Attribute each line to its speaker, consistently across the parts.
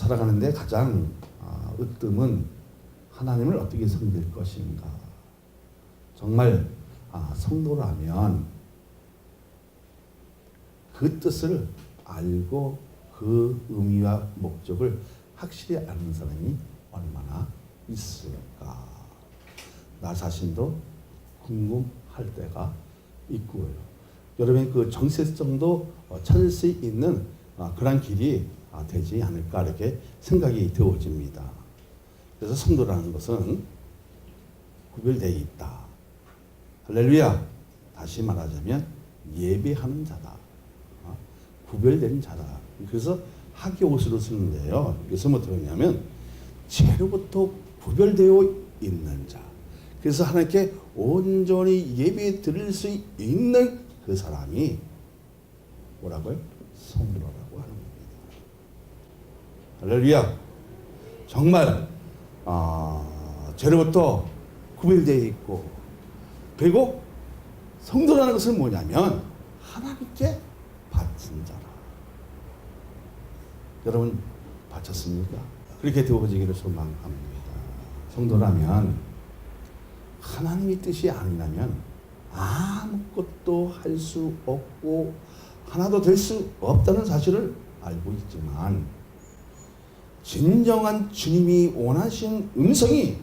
Speaker 1: 살아가는데 가장 으뜸은 하나님을 어떻게 섬길 것인가. 정말 성도라면 그 뜻을 알고 그 의미와 목적을 확실히 아는 사람이 얼마나 있을까. 나 자신도 궁금할 때가 있고요. 여러분의 그 정체성도 찾을 수 있는 그런 길이 되지 않을까 이렇게 생각이 되어집니다. 그래서 성도라는 것은 구별되어 있다. 할렐루야. 다시 말하자면 예배하는 자다. 구별된 자다. 그래서 하기옷으로 쓰는데요. 그래서 어떻게 하냐면 죄로부터 구별되어 있는 자. 그래서 하나님께 온전히 예배 드릴 수 있는 그 사람이 뭐라고요? 성도라고 하는 겁니다. 할렐루야. 정말 죄로부터 구별되어 있고, 그리고 성도라는 것은 뭐냐면 하나님께 바친 자라. 여러분 바쳤습니까? 그렇게 되어지기를 소망합니다. 성도라면 하나님의 뜻이 아니라면 아무것도 할 수 없고 하나도 될 수 없다는 사실을 알고 있지만, 진정한 주님이 원하신 음성이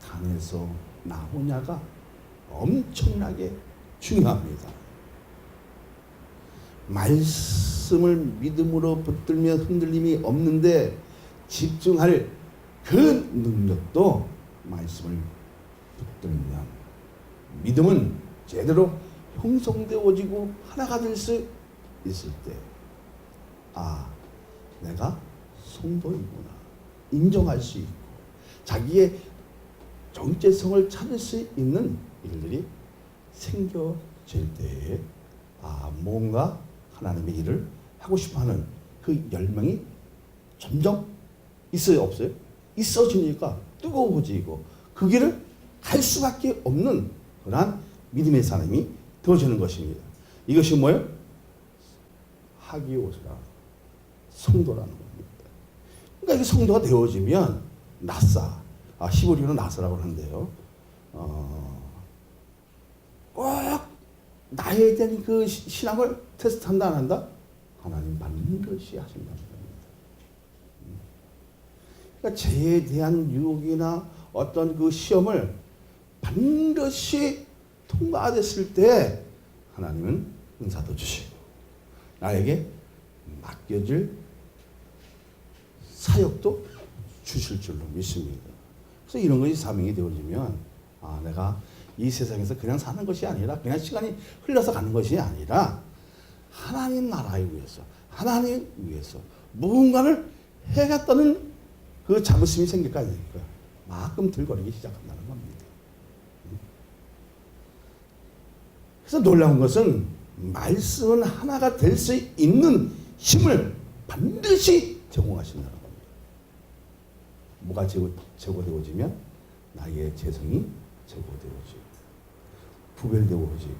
Speaker 1: 단에서 나오냐가 엄청나게 중요합니다. 말씀을 믿음으로 붙들며 흔들림이 없는데 집중할 그 능력도 말씀을 붙들면 믿음은 제대로 형성되어지고 하나가 될 수 있을 때, 내가 성도이구나 인정할 수 있고 자기의 정체성을 찾을 수 있는 일들이 생겨질 때에 뭔가 하나님의 일을 하고 싶어하는 그 열망이 점점 있어요, 없어요? 있어지니까 뜨거워지고 그 길을 갈 수밖에 없는 그러한 믿음의 사람이 되어지는 것입니다. 이것이 뭐예요? 하기옷이라 성도라는 겁니다. 그러니까 이게 성도가 되어지면 나사, 히브리어는 나사라고 하는데요. 꼭 나에 대한 그 신앙을 테스트한다 안 한다? 하나님 반드시 하신다는 겁니다. 그러니까 죄에 대한 유혹이나 어떤 그 시험을 반드시 통과됐을 때 하나님은 은사도 주시고 나에게 맡겨질 사역도 주실 줄로 믿습니다. 그래서 이런 것이 사명이 되어지면 내가 이 세상에서 그냥 사는 것이 아니라 그냥 시간이 흘러서 가는 것이 아니라 하나님 나라에 위해서 하나님 위해서 무언가를 해야겠다는 그 자부심이 생길 거 아닙니까? 막 꿈틀거리기 시작한다는 겁니다. 그래서 놀라운 것은 말씀은 하나가 될 수 있는 힘을 반드시 제공하신다는 겁니다. 뭐가 제거되어지면 나의 재성이 제거되어지고 구별되어지고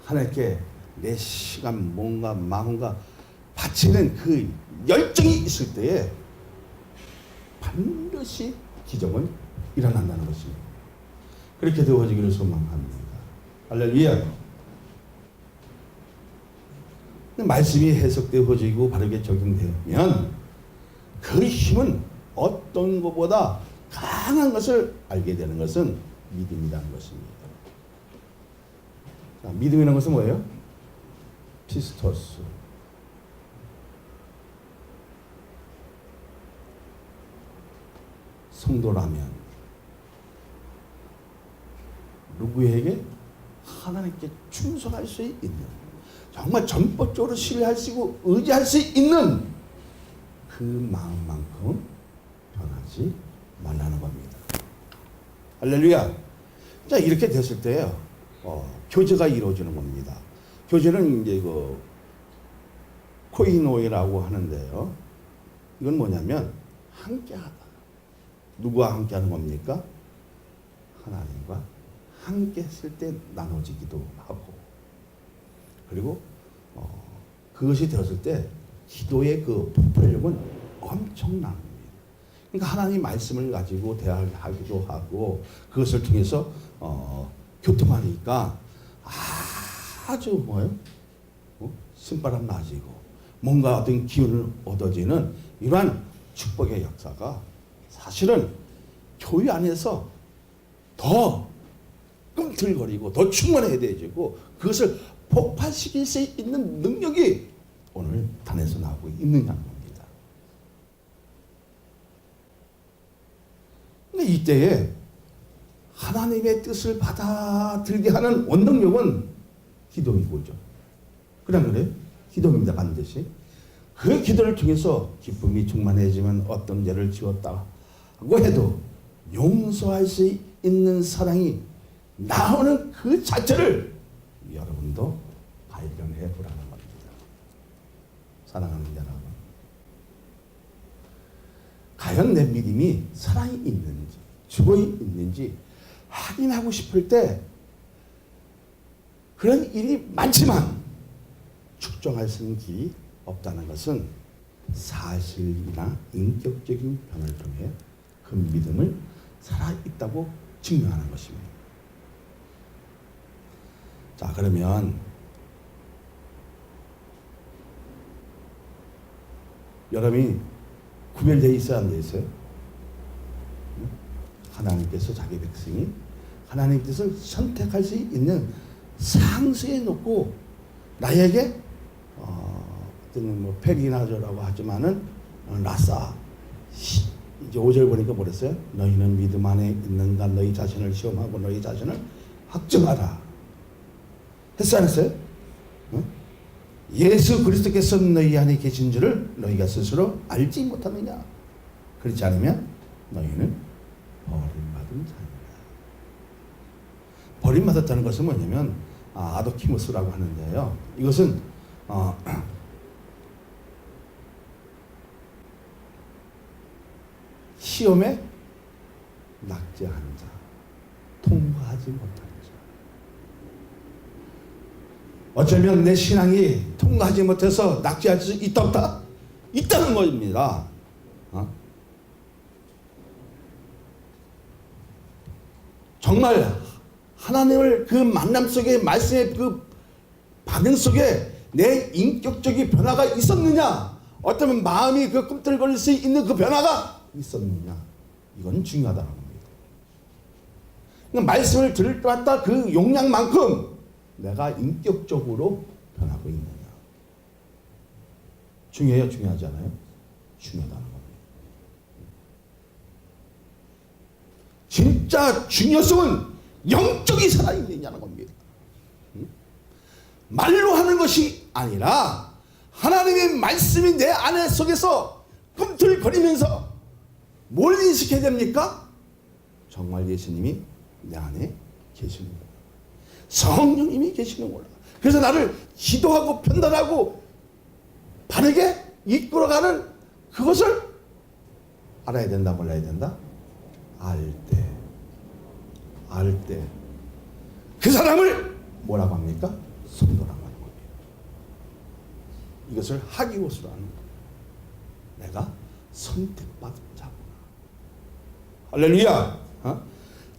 Speaker 1: 하나님께 내 시간 뭔가 마음과 바치는 그 열정이 있을 때에 반드시 기적은 일어난다는 것입니다. 그렇게 되어지기를 소망합니다. 할렐루야. 말씀이 해석되어지고 바르게 적용되면 그 힘은 어떤 것보다 강한 것을 알게 되는 것은 믿음이라는 것입니다. 믿음이라는 것은 뭐예요? 피스토스. 성도라면 누구에게? 하나님께 충성할 수 있는, 정말 전폭적으로 신뢰할 수 있고 의지할 수 있는 그 마음만큼 변하지 말라는 겁니다. 할렐루야. 자, 이렇게 됐을 때요, 교제가 이루어지는 겁니다. 교제는 이제 그 코이노이라고 하는데요. 이건 뭐냐면 함께하다. 누구와 함께하는 겁니까? 하나님과 함께 했을 때 나눠지기도 하고, 그리고 그것이 되었을 때 기도의 그 폭발력은 엄청난 겁니다. 그러니까 하나님 말씀을 가지고 대화하기도 하고 그것을 통해서 교통하니까 아주 뭐예요? 신바람 나지고 뭔가 어떤 기운을 얻어지는 이러한 축복의 역사가 사실은 교회 안에서 더 꿈틀거리고 더 충만해져지고 그것을 폭발시킬 수 있는 능력이 오늘 단에서 나오고 있느냐는 겁니다. 근데 이때에 하나님의 뜻을 받아들게 하는 원동력은 기도이고죠. 그냥 그래? 기도입니다. 반드시. 그 기도를 통해서 기쁨이 충만해지면 어떤 죄를 지었다고 해도 용서할 수 있는 사랑이 나오는 그 자체를 여러분도 발견해 보라는 겁니다. 사랑하는 여러분. 과연 내 믿음이 살아 있는지 죽어 있는지 확인하고 싶을 때 그런 일이 많지만 측정할 수 있는 길이 없다는 것은 사실이나 인격적인 변화를 통해 그 믿음을 살아있다고 증명하는 것입니다. 자, 그러면 여러분이 구별되어 있어야 안 돼 있어요? 하나님께서 자기 백성이 하나님 뜻을 선택할 수 있는 상수에 놓고 나에게 뭐 페리나저라고 하지만은 라싸 이제 5절 보니까 뭐랬어요? 너희는 믿음 안에 있는가 너희 자신을 시험하고 너희 자신을 확증하라. 했어 안 했어요? 예수 그리스도께서 너희 안에 계신 줄을 너희가 스스로 알지 못하느냐? 그렇지 않으면 너희는 버림받은 자입니다. 버림받았다는 것은 뭐냐면 아도키무스라고 하는데요. 이것은 시험에 낙제한 자, 통과하지 못한 자. 어쩌면 내 신앙이 통과하지 못해서 낙제할 수 있다 없다? 있다는 것입니다. 정말 하나님을 그 만남 속에 말씀의 그 반응 속에 내 인격적인 변화가 있었느냐? 어쩌면 마음이 그 꿈틀거릴 수 있는 그 변화가 있었느냐? 이건 중요하다는 겁니다. 그러니까 말씀을 들을 때마다 그 용량만큼 내가 인격적으로 변하고 있느냐? 중요해요? 중요하지 않아요? 중요하다는 겁니다. 진짜 중요성은 영적이 살아있느냐는 겁니다. 말로 하는 것이 아니라 하나님의 말씀이 내 안에 속에서 꿈틀거리면서 뭘 인식해야 됩니까? 정말 예수님이 내 안에 계시는구나. 성령님이 계시는구나. 그래서 나를 지도하고 편단하고 바르게 이끌어가는 그것을 알아야 된다, 몰라야 된다? 알 때 그 사람을 뭐라고 합니까? 성도라고 하는 겁니다. 이것을 하기옷으로 하는 겁니다. 내가 선택받은 자구나. 할렐루야.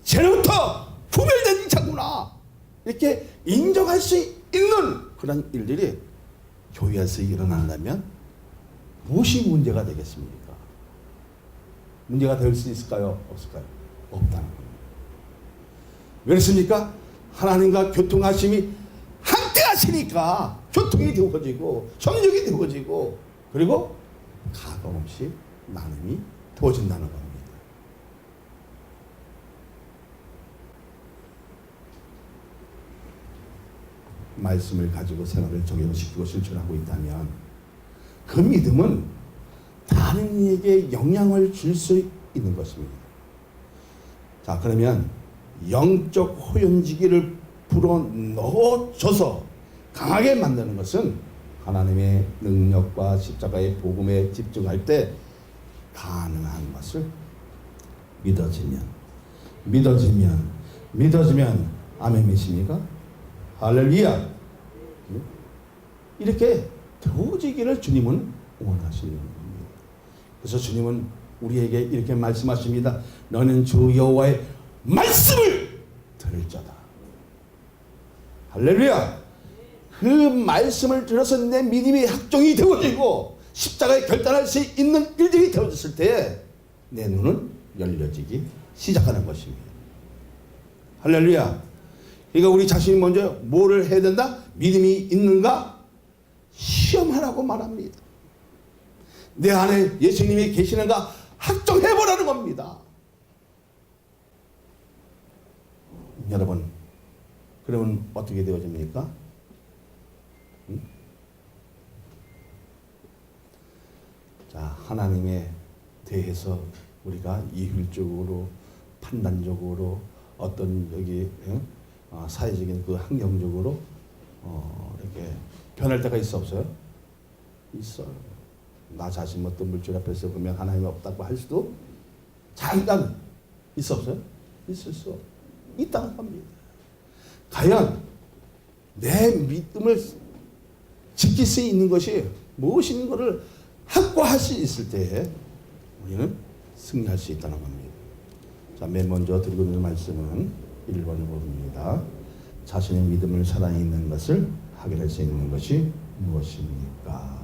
Speaker 1: 죄로부터 구별된 자구나. 이렇게 인정할 수 있는 그런 일들이 교회에서 일어난다면 무엇이 문제가 되겠습니까? 문제가 될 수 있을까요? 없을까요? 없다는 겁니다. 왜 그렇습니까? 하나님과 교통하심이 함께 하시니까 교통이 되어지고 협력이 되어지고 그리고 가감없이 나눔이 되어진다는 겁니다. 말씀을 가지고 생활을 적용시키고 실천하고 있다면 그 믿음은 다른 이에게 영향을 줄 수 있는 것입니다. 자, 그러면 영적 호연지기를 불어넣어줘서 강하게 만드는 것은 하나님의 능력과 십자가의 복음에 집중할 때 가능한 것을 믿어지면 아멘이십니까? 할렐루야. 이렇게 되어지기를 주님은 원하시는 겁니다. 그래서 주님은 우리에게 이렇게 말씀하십니다. 너는 주 여호와의 말씀을 들을 자다. 할렐루야. 그 말씀을 들어서 내 믿음이 확정이 되어지고 십자가에 결단할 수 있는 일들이 되어졌을 때 내 눈은 열려지기 시작하는 것입니다. 할렐루야. 그러니까 우리 자신이 먼저 뭐를 해야 된다? 믿음이 있는가? 시험하라고 말합니다. 내 안에 예수님이 계시는가 확정해보라는 겁니다. 여러분, 그러면 어떻게 되어집니까? 자, 하나님에 대해서 우리가 이율적으로, 판단적으로, 어떤 여기 사회적인 그 환경적으로 이렇게 변할 때가 있어 없어요? 있어요. 나 자신 어떤 물질 앞에서 보면 하나님이 없다고 할 수도 잠깐 있어 없어요? 있을 수 있다는 겁니다. 과연 내 믿음을 지킬 수 있는 것이 무엇인 것을 확고할 수 있을 때에 우리는 승리할 수 있다는 겁니다. 자, 맨 먼저 드리고 있는 말씀은 1번을 봅니다. 자신의 믿음을 살아있는 것을 확인할 수 있는 것이 무엇입니까?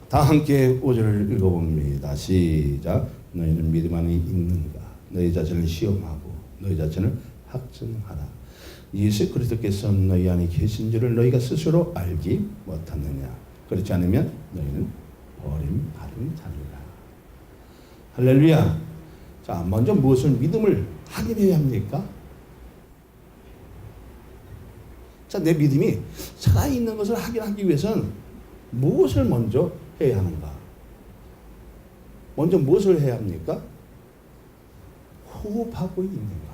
Speaker 1: 다 함께 5절을 읽어봅니다. 시작. 너희는 믿음 안에 있는가? 너희 자신을 시험하고 너희 자신을 확증하라. 예수 그리스도께서 너희 안에 계신 줄을 너희가 스스로 알지 못하느냐? 그렇지 않으면 너희는 버림받은 자니라. 할렐루야. 자, 먼저 무엇을 믿음을 확인해야 합니까? 자, 내 믿음이 살아있는 것을 확인하기 위해서는 무엇을 먼저 해야 하는가? 먼저 무엇을 해야 합니까? 호흡하고 있는가?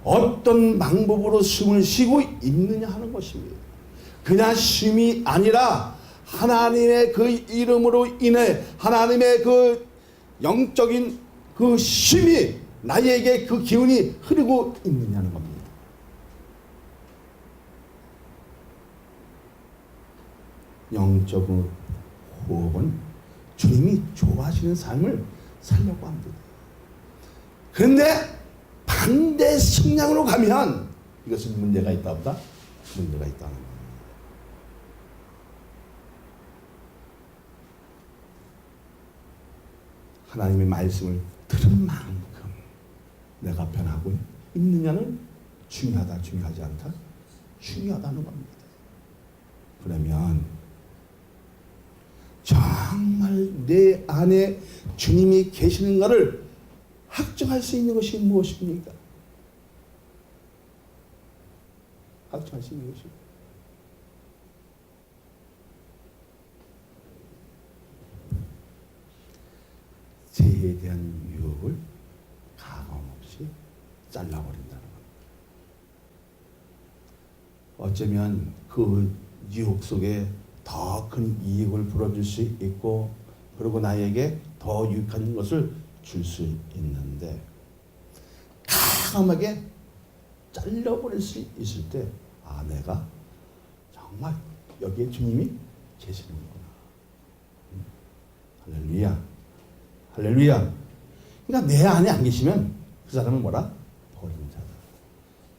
Speaker 1: 어떤 방법으로 숨을 쉬고 있느냐 하는 것입니다. 그냥 쉼이 아니라 하나님의 그 이름으로 인해 하나님의 그 영적인 그 쉼이 나에게 그 기운이 흐르고 있느냐는 겁니다. 영적 호흡은 주님이 좋아하시는 삶을 살려고 합니다. 그런데 반대 성향으로 가면 이것은 문제가 있다 없다? 문제가 있다는 겁니다. 하나님의 말씀을 들은 만큼 내가 변하고 있느냐는 중요하다, 중요하지 않다? 중요하다는 겁니다. 그러면 정말 내 안에 주님이 계시는가를 확정할 수 있는 것이 무엇입니까? 확정할 수 있는 것이 죄에 대한 유혹을 가감없이 잘라버린다는 겁니다. 어쩌면 그 유혹 속에 더 큰 이익을 불어줄 수 있고 그리고 나에게 더 유익한 것을 줄 수 있는데 강하게 잘라버릴 수 있을 때 아, 내가 정말 여기에 주님이 계시는구나. 할렐루야. 할렐루야. 그러니까 내 안에 안 계시면 그 사람은 뭐라? 버린 자다.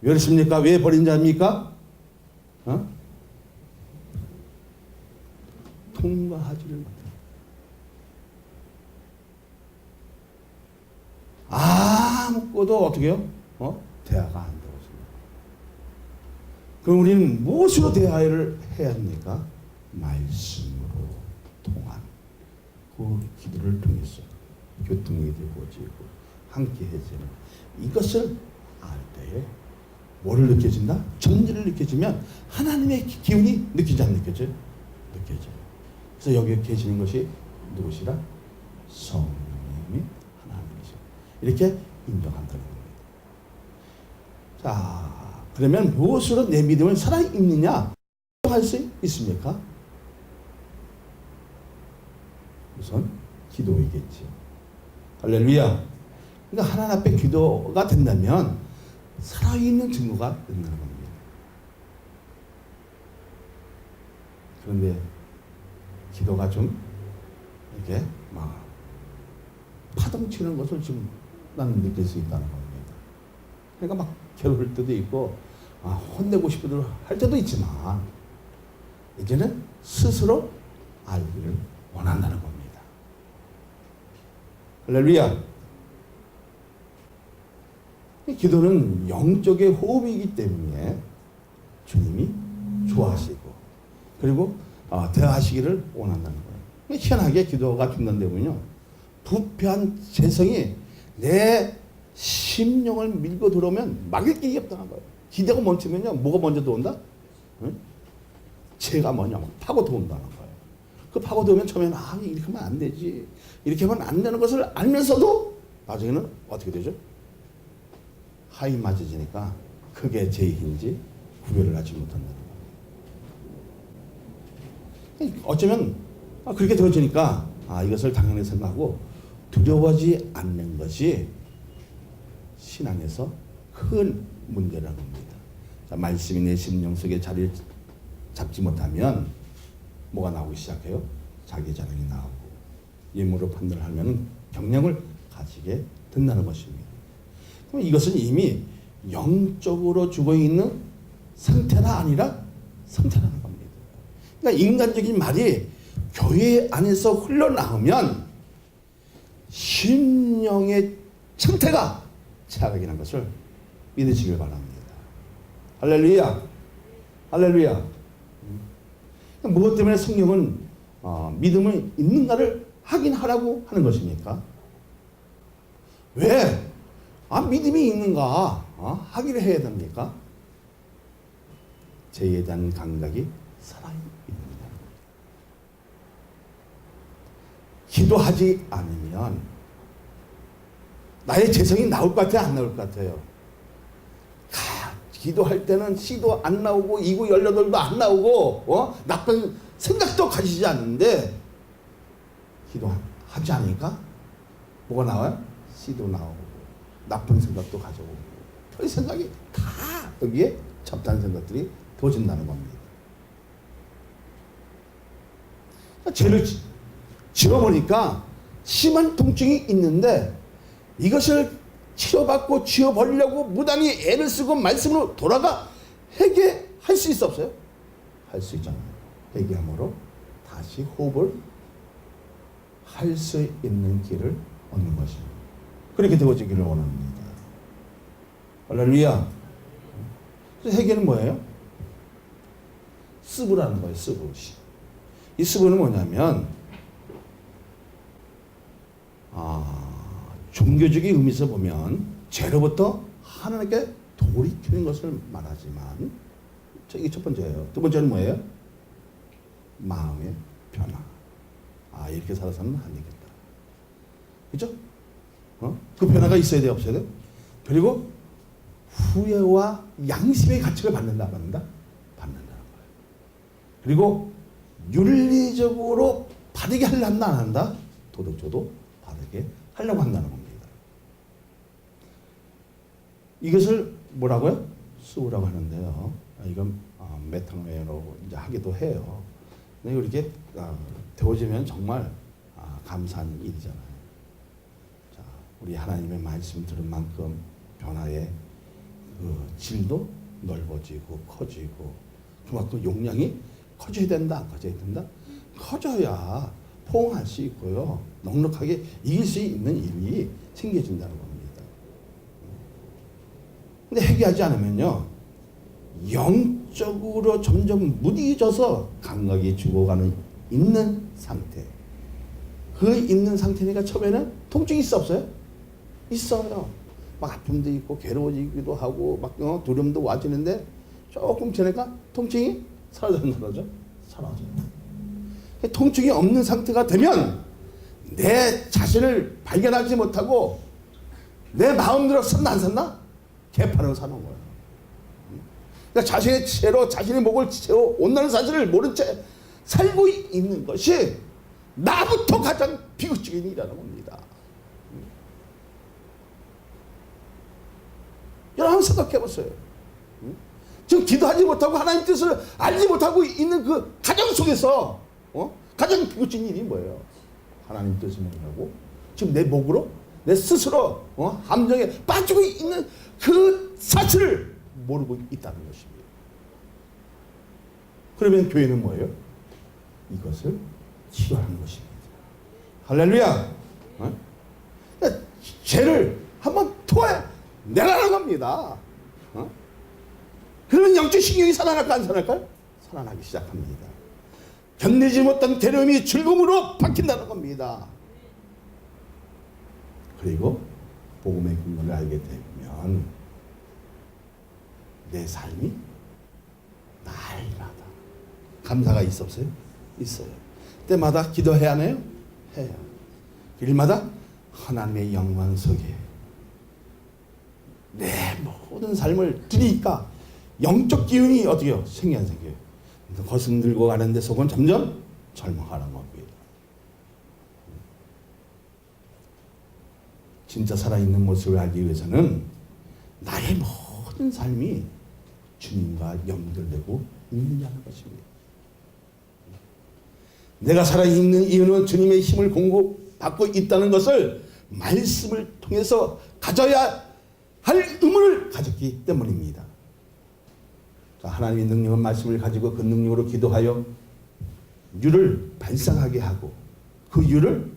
Speaker 1: 왜 그렇습니까? 왜 버린 자입니까? 통과하지를 못해. 아무것도 어떻게 해요? 대화가 안 되었습니다. 그럼 우리는 무엇으로 대화를 해야 합니까? 말씀으로 통한 그 기도를 통해서 교통이 되어지고 함께 해지는 이것을 알 때에 뭐를 느껴진다? 전지를 느껴지면 하나님의 기운이 느끼지 안 느껴져요? 느껴져요. 그래서 여기에 계시는 것이 누구시라? 성령님이 하나님이시라. 이렇게 인정한다는 겁니다. 자, 그러면 무엇으로 내 믿음을 살아있느냐 할 수 있습니까? 우선 기도이겠죠. 할렐루야. 그러니까 하나님 앞에 기도가 된다면 살아있는 증거가 된다는 겁니다. 그런데 기도가 좀 이렇게 막 파동치는 것을 지금 나는 느낄 수 있다는 겁니다. 그러니까 막 괴로울 때도 있고 혼내고 싶기도 할 때도 있지만 이제는 스스로 알기를 원한다는 겁니다. 할렐루야. 기도는 영적의 호흡이기 때문에 주님이 좋아하시고 그리고 대하시기를 원한다는 거예요. 희한하게 기도가 중단되면요, 부패한 재성이 내 심령을 밀고 들어오면 막을 길이 없다는 거예요. 기도가 멈추면요, 뭐가 먼저 들어온다? 응? 죄가 뭐냐면 파고 들어온다는 거예요. 그 파고 들어오면 처음에는 이렇게 하면 안 되지, 이렇게 하면 안 되는 것을 알면서도 나중에는 어떻게 되죠? 하이 맞아지니까 그게 죄인지 구별을 하지 못한다는 거예요. 어쩌면 그렇게 되어지니까 이것을 당연히 생각하고 두려워하지 않는 것이 신앙에서 큰 문제라는 겁니다. 자, 말씀이 내 심령 속에 자리를 잡지 못하면 뭐가 나오기 시작해요? 자기 자랑이 나오고 예물로 판단을 하면 경량을 가지게 된다는 것입니다. 그럼 이것은 이미 영적으로 죽어있는 상태가 아니라 상태라는 겁니다. 그러니까 인간적인 말이 교회 안에서 흘러나오면 심령의 상태가 차락이라는 것을 믿으시길 바랍니다. 할렐루야. 할렐루야. 무엇 때문에 성경은 믿음이 있는가를 확인하라고 하는 것입니까? 왜? 믿음이 있는가 확인을 해야 됩니까? 죄에 대한 감각이 살아있는 겁니다. 기도하지 않으면 나의 재성이 나올 것 같아요? 안 나올 것 같아요? 기도할 때는 시도 안 나오고 이구 18도 안 나오고 나쁜 생각도 가지지 않는데 기도하지 않으니까 뭐가 나와요? 시도 나오고 나쁜 생각도 가져오고 그 생각이 다 여기에 잡다한 생각들이 도진다는 겁니다. 죄를 지어보니까 심한 통증이 있는데 이것을 치료받고 지어버리려고 무단히 애를 쓰고 말씀으로 돌아가 회개할 수 있어 없어요? 할 수 있잖아요. 회개함으로 다시 호흡을 할 수 있는 길을 얻는 것입니다. 그렇게 되어지기를 원합니다. 할렐루야. 그래서 회개는 뭐예요? 스브라는 거예요. 스브. 이 스브는 뭐냐면 종교적인 의미에서 보면 죄로부터 하나님께 돌이키는 것을 말하지만 이게 첫 번째예요. 두 번째는 뭐예요? 마음의 변화. 이렇게 살아서는 안 되겠다. 그죠? 그 변화가 있어야 돼, 없어야 돼? 그리고 후회와 양심의 가치를 받는다, 받는다? 받는다는 거예요. 그리고 윤리적으로 바르게 하려 한다, 안 한다? 도덕적으로 바르게 하려고 한다는 겁니다. 이것을 뭐라고요? 수라고 하는데요. 이건 메타노에로 이제 하기도 해요. 근데 이렇게 되어지면 정말 감사한 일이잖아요. 자, 우리 하나님의 말씀 들은 만큼 변화의 그 질도 넓어지고 커지고 그만큼 용량이 커져야 된다, 안 커져야 된다? 커져야 포옹할 수 있고요. 넉넉하게 이길 수 있는 일이 생겨진다는 겁니다. 근데 회개하지 않으면요, 영적으로 점점 무디져서 감각이 죽어가는 있는 상태. 그 있는 상태니까 처음에는 통증이 있어 없어요? 있어요. 막 아픔도 있고 괴로워지기도 하고 막 두려움도 와지는데 조금 지나니까 통증이 사라져. 통증이 없는 상태가 되면 내 자신을 발견하지 못하고 내 마음대로 섰나 안 섰나? 개판으로 사는 거예요. 그러니까 자신의 죄로 자신의 목을 채워 온다는 사실을 모른 채 살고 있는 것이 나부터 가장 비극적인 일이라는 겁니다. 여러분 한번 생각해 보세요. 지금 기도하지 못하고 하나님 뜻을 알지 못하고 있는 그 가정 속에서 가장 비극적인 일이 뭐예요? 하나님 뜻을 모르고 지금 내 목으로 내 스스로 함정에 빠지고 있는 그 사실을 모르고 있다는 것입니다. 그러면 교회는 뭐예요? 이것을 치료하는 것입니다. 할렐루야. 죄를 한번 토해내라는 겁니다. 그러면 영적 신경이 살아날까 안 살아날까요? 살아나기 시작합니다. 견디지 못한 괴로움이 즐거움으로 바뀐다는 겁니다. 그리고 복음의 근거를 알게 되면 내 삶이 날마다 감사가 있어 없어요? 있어요. 때마다 기도해야 하나요? 해요. 일마다 하나님의 영광 속에 내 모든 삶을 드리니까 영적 기운이 어떻게요? 생겨요. 겉은 들고 가는데 속은 점점 절망하는 겁니다. 진짜 살아있는 모습을 알기 위해서는 나의 모든 삶이 주님과 연결되고 있느냐는 것입니다. 내가 살아있는 이유는 주님의 힘을 공급받고 있다는 것을 말씀을 통해서 가져야 할 의무를 가졌기 때문입니다. 하나님의 능력은 말씀을 가지고 그 능력으로 기도하여 유를 발생하게 하고 그 유를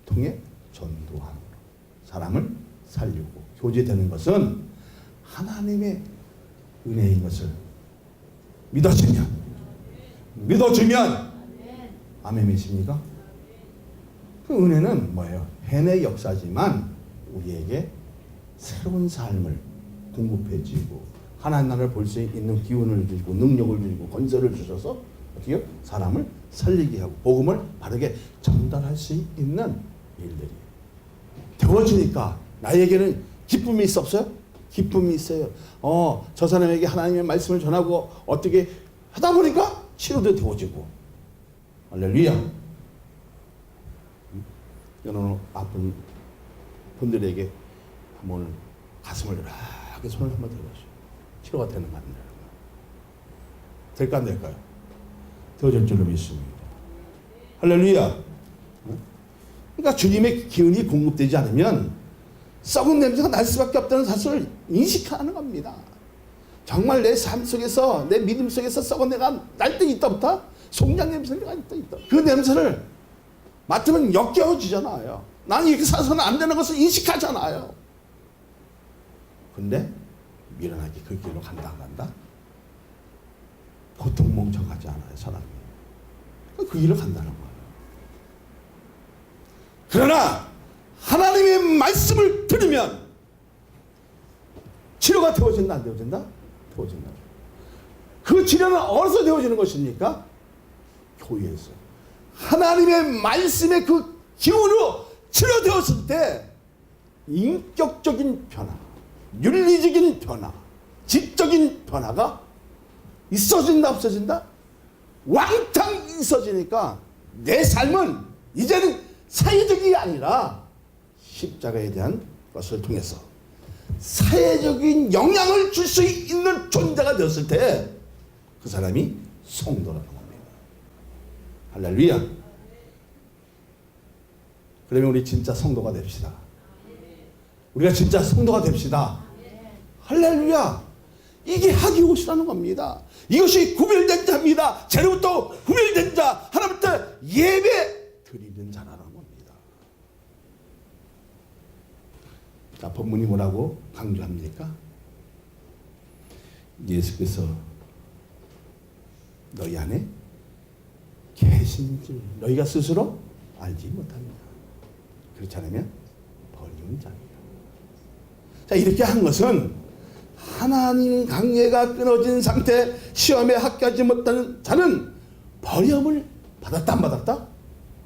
Speaker 1: 통해 전도하고 사람을 살리고 교제되는 것은 하나님의 은혜인 것을 믿어주면 아멘이십니까? 그 은혜는 뭐예요? 해내 역사지만 우리에게 새로운 삶을 공급해주고 하나님 나라를 볼 수 있는 기운을 주시고 능력을 주시고 건설을 주셔서 어떻게 사람을 살리게 하고 복음을 바르게 전달할 수 있는 일들이 되어지니까 나에게는 기쁨이 있어 없어요? 기쁨이 있어요. 저 사람에게 하나님의 말씀을 전하고 어떻게 하다 보니까 치료도 되어지고 할렐루야. 여러분 아픈 분들에게 한번 가슴을 이렇게 손을 한번 대보시오. 치료가 되는가 안 되는가? 될까 안 될까요? 되어질 줄로 믿습니다. 할렐루야. 그러니까 주님의 기운이 공급되지 않으면 썩은 냄새가 날 수밖에 없다는 사실을 인식하는 겁니다. 정말 내 삶 속에서 내 믿음 속에서 썩은 내가 날 때 있다부터 송장 냄새가 있다. 그 냄새를 맡으면 역겨워지잖아요. 나는 이렇게 살아서는 안 되는 것을 인식하잖아요. 근데 미련하게 그 길로 간다 안 간다? 보통 멍청하지 않아요, 사람이. 그 길로 간다는 거예요. 그러나 하나님의 말씀을 들으면 치료가 되어진다 안 되어진다? 되어진다. 그 치료는 어디서 되어지는 것입니까? 교회에서. 하나님의 말씀의 그 기운으로 치료되었을 때 인격적인 변화, 윤리적인 변화, 지적인 변화가 있어진다 없어진다? 왕창 있어지니까 내 삶은 이제는 사회적이 아니라 십자가에 대한 것을 통해서 사회적인 영향을 줄 수 있는 존재가 되었을 때 그 사람이 성도라는 겁니다. 할렐루야. 그러면 우리 진짜 성도가 됩시다. 우리가 진짜 성도가 됩시다. 할렐루야. 이게 하기옷이라는 겁니다. 이것이 구별된 자입니다. 죄로부터 구별된 자, 하나님부터 예배 드리는 자라는 겁니다. 자, 본문이 뭐라고 강조합니까? 예수께서 너희 안에 계신 줄 너희가 스스로 알지 못합니다. 그렇지 않으면 버리는 자입니다. 자, 이렇게 한 것은 하나님 관계가 끊어진 상태, 시험에 합격하지 못하는 자는 버림을 받았다 안 받았다?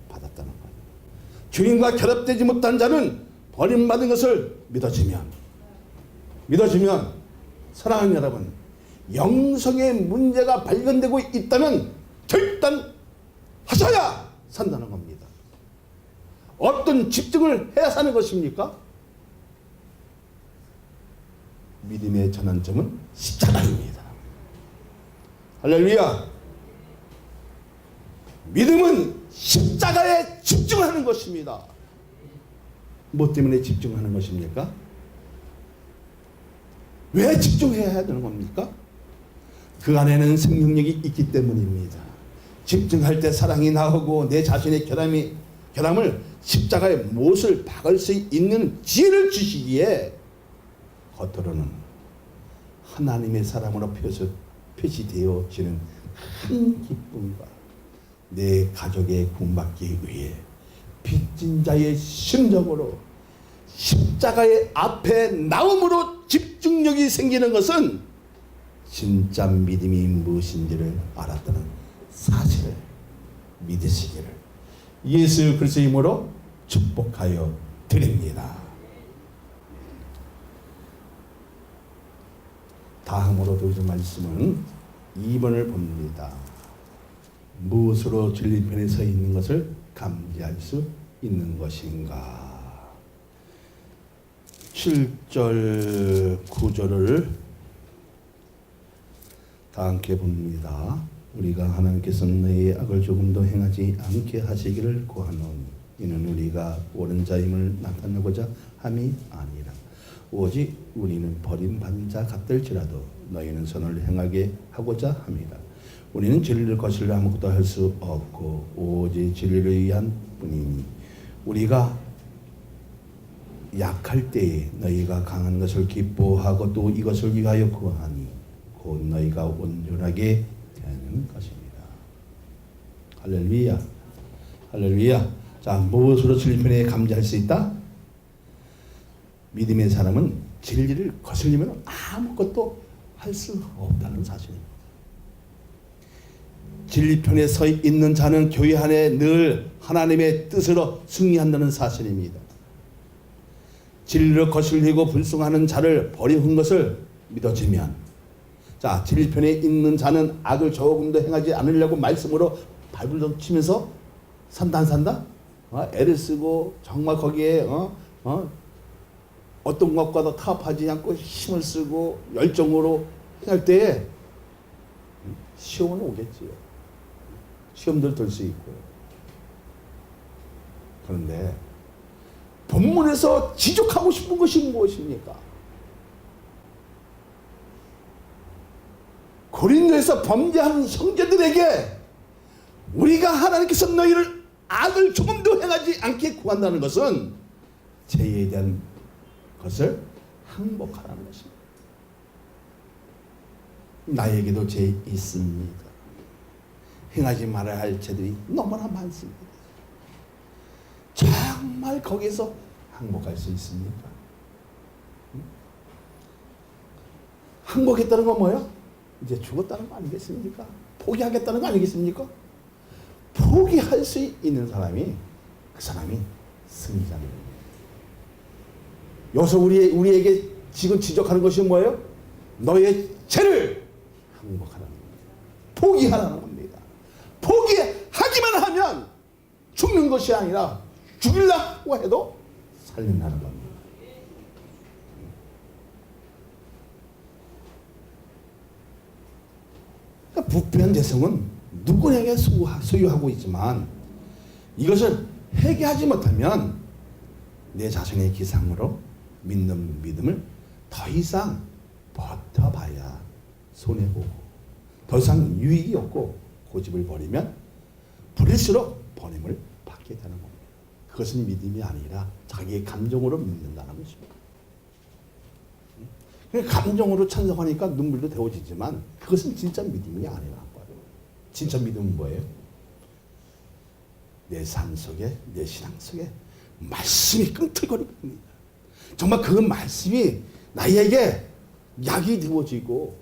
Speaker 1: 받았다는 거예요. 주님과 결합되지 못한 자는 버림받은 것을 믿어지면 사랑하는 여러분, 영성의 문제가 발견되고 있다면 결단하셔야 산다는 겁니다. 어떤 집중을 해야 사는 것입니까? 믿음의 전환점은 십자가입니다. 할렐루야. 믿음은 십자가에 집중하는 것입니다. 뭐 때문에 집중하는 것입니까? 왜 집중해야 되는 겁니까? 그 안에는 생명력이 있기 때문입니다. 집중할 때 사랑이 나오고 내 자신의 결함을 십자가에 못을 박을 수 있는 지혜를 주시기에 겉으로는 하나님의 사람으로 표시되어지는 큰 기쁨과 내 가족의 구원받기 위해 빚진 자의 심정으로 십자가의 앞에 나옴으로 집중력이 생기는 것은 진짜 믿음이 무엇인지를 알았다는 사실을 믿으시기를 예수 그리스도의 이름으로 축복하여 드립니다. 다음으로 도전 말씀은 2번을 봅니다. 무엇으로 진리편에 서 있는 것을 감지할 수 있는 것인가? 7절 9절을 다 함께 봅니다. 우리가 하나님께서 너희의 악을 조금도 행하지 않게 하시기를 구하노니 이는 우리가 옳은 자임을 나타내고자 함이 아니라 오직 우리는 버림받은 자 같을지라도 너희는 선을 행하게 하고자 함이라. 우리는 진리를 거슬려 아무것도 할 수 없고 오직 진리를 위한 뿐이니 우리가 약할 때에 너희가 강한 것을 기뻐하고 또 이것을 위하여 구하니 곧 너희가 온전하게 되는 것입니다. 할렐루야. 할렐루야. 자, 무엇으로 진리편에 감지할 수 있다? 믿음의 사람은 진리를 거슬리면 아무것도 할 수 없다는 사실입니다. 진리편에 서 있는 자는 교회 안에 늘 하나님의 뜻으로 승리한다는 사실입니다. 진리를 거슬리고 불순하는 자를 버리는 것을 믿어지면, 자, 진리편에 있는 자는 악을 조금도 행하지 않으려고 말씀으로 발을 치면서 산다 안 산다? 애를 쓰고 정말 거기에 어떤 것과도 타협하지 않고 힘을 쓰고 열정으로 행할 때에 시험은 오겠지요. 시험들 들 수 있고. 그런데 본문에서 지적하고 싶은 것이 무엇입니까? 고린도에서 범죄한 형제들에게 우리가 하나님께서 너희를 악을 조금도 행하지 않게 구한다는 것은 죄에 대한 것을 항복하라는 것입니다. 나에게도 죄 있습니다. 행하지 말아야 할 죄들이 너무나 많습니다. 정말 거기서 항복할 수 있습니까? 항복했다는 건 뭐예요? 이제 죽었다는 거 아니겠습니까? 포기하겠다는 거 아니겠습니까? 포기할 수 있는 사람이 그 사람이 승리자입니다. 여기서 우리에게 지금 지적하는 것이 뭐예요? 너의 죄를 항복하라는 겁니다. 포기하라는 겁니다. 포기하기만 하면 죽는 것이 아니라 죽이려고 해도 살린다는 겁니다. 그러니까 부패한 재성은 누구에게 소유하고 있지만 이것을 회개하지 못하면 내 자신의 기상으로 믿는 믿음을 더 이상 버텨봐야 손해보고 더 이상 유익이 없고 고집을 버리면 부릴수록 버림을 받게 되는 겁니다. 그것은 믿음이 아니라 자기의 감정으로 믿는다는 것입니다. 감정으로 찬성하니까 눈물도 데워지지만 그것은 진짜 믿음이 아니라는 거예요. 진짜 믿음은 뭐예요? 내 삶 속에, 내 신앙 속에 말씀이 끔틀거리고 있습니다. 정말 그 말씀이 나에게 약이 되어지고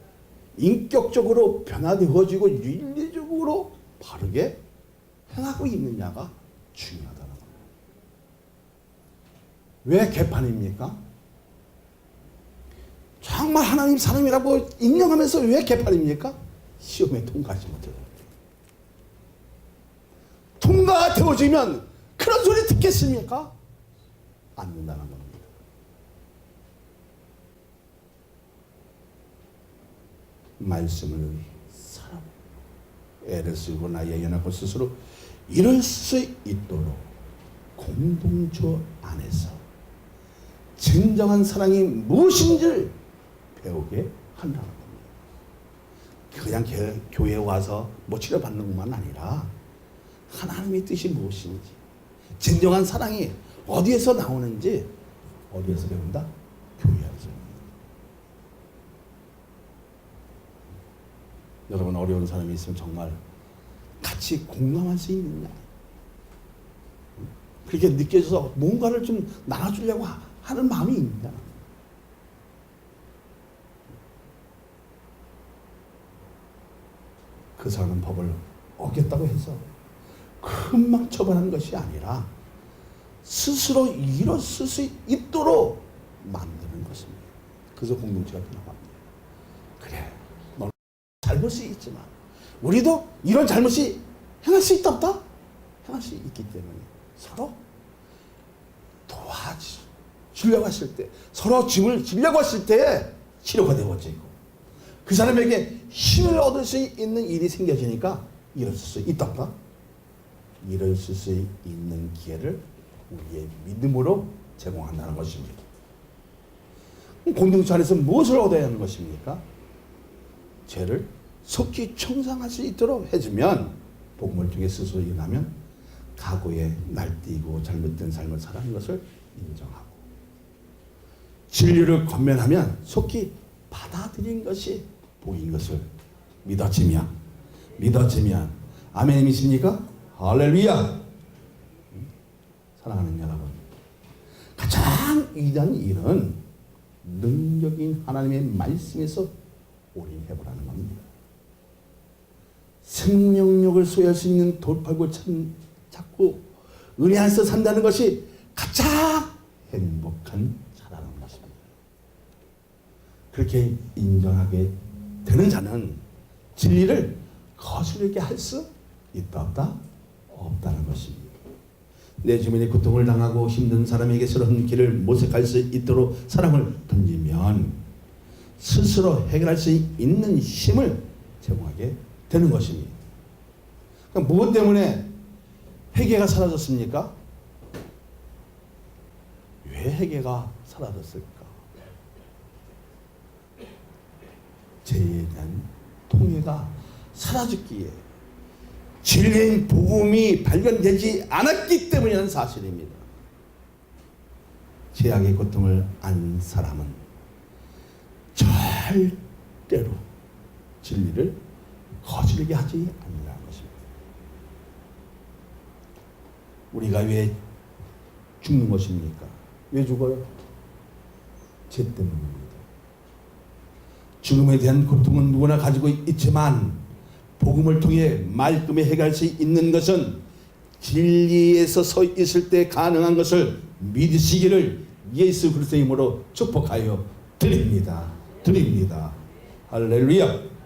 Speaker 1: 인격적으로 변화되어지고 윤리적으로 바르게 행하고 있느냐가 중요하다는 겁니다. 왜 개판입니까? 정말 하나님 사람이라고 인정하면서 왜 개판입니까? 시험에 통과하지 못해요. 통과가 되어지면 그런 소리 듣겠습니까? 안 된다는 겁니다. 말씀을 사람 애를 쓰고 나의 연약고 스스로 이럴 수 있도록 공동체 안에서 진정한 사랑이 무엇인지를 배우게 한다는 겁니다. 그냥 교회에 와서 뭐 치료받는 것만 아니라 하나님의 뜻이 무엇인지, 진정한 사랑이 어디에서 나오는지, 어디에서 배운다? 교회에서. 여러분, 어려운 사람이 있으면 정말 같이 공감할 수 있느냐, 그렇게 느껴져서 뭔가를 좀 나눠주려고 하는 마음이 있느냐. 그 사람은 법을 어겼다고 해서 금방 처벌하는 것이 아니라 스스로 일어설 수 있도록 만드는 것입니다. 그래서 공동체가 나갑니다. 그래, 너는 잘못이 있지만 우리도 이런 잘못이 행할 수 있다 없다? 행할 수 있기 때문에 서로 도와주려고 하실 때, 서로 짐을 지려고 하실 때 치료가 되어지고, 그 사람에게 힘을 얻을 수 있는 일이 생겨지니까 일어설 수 있다 없다? 일어설 수 있는 기회를 우리의 믿음으로 제공한다는 것입니다. 공동체 안에서 무엇을 얻어야 하는 것입니까? 죄를 속히 청산할 수 있도록 해주면, 복음을 통해 스스로 일어나면 과거에 날뛰고 잘못된 삶을 살아가는 것을 인정하고, 진리를 권면하면 속히 받아들인 것이 복인 것을 믿어지면 아멘이십니까? 할렐루야. 사랑하는 여러분, 가장 위대한 일은 능력인 하나님의 말씀에서 올인해보라는 겁니다. 생명력을 소유할 수 있는 돌파구를 찾고 은혜 안에서 산다는 것이 가장 행복한 자라는 것입니다. 그렇게 인정하게 되는 자는 진리를 거스르게 할 수 있다 없다? 없다는 것입니다. 내 주변에 고통을 당하고 힘든 사람에게 새로운 길을 모색할 수 있도록 사랑을 던지면 스스로 해결할 수 있는 힘을 제공하게 되는 것입니다. 그러니까 무엇 때문에 회개가 사라졌습니까? 왜 회개가 사라졌을까? 죄에 대한 통해가 사라졌기에 진리인 복음이 발견되지 않았기 때문이라는 사실입니다. 죄악의 고통을 안 사람은 절대로 진리를 거스르게 하지 않는다는 것입니다. 우리가 왜 죽는 것입니까? 왜 죽어요? 죄 때문입니다. 죽음에 대한 고통은 누구나 가지고 있지만 복음을 통해 말끔히 해결할 수 있는 것은 진리에서 서 있을 때 가능한 것을 믿으시기를 예수 그리스도의 이름으로 축복하여 드립니다. 할렐루야.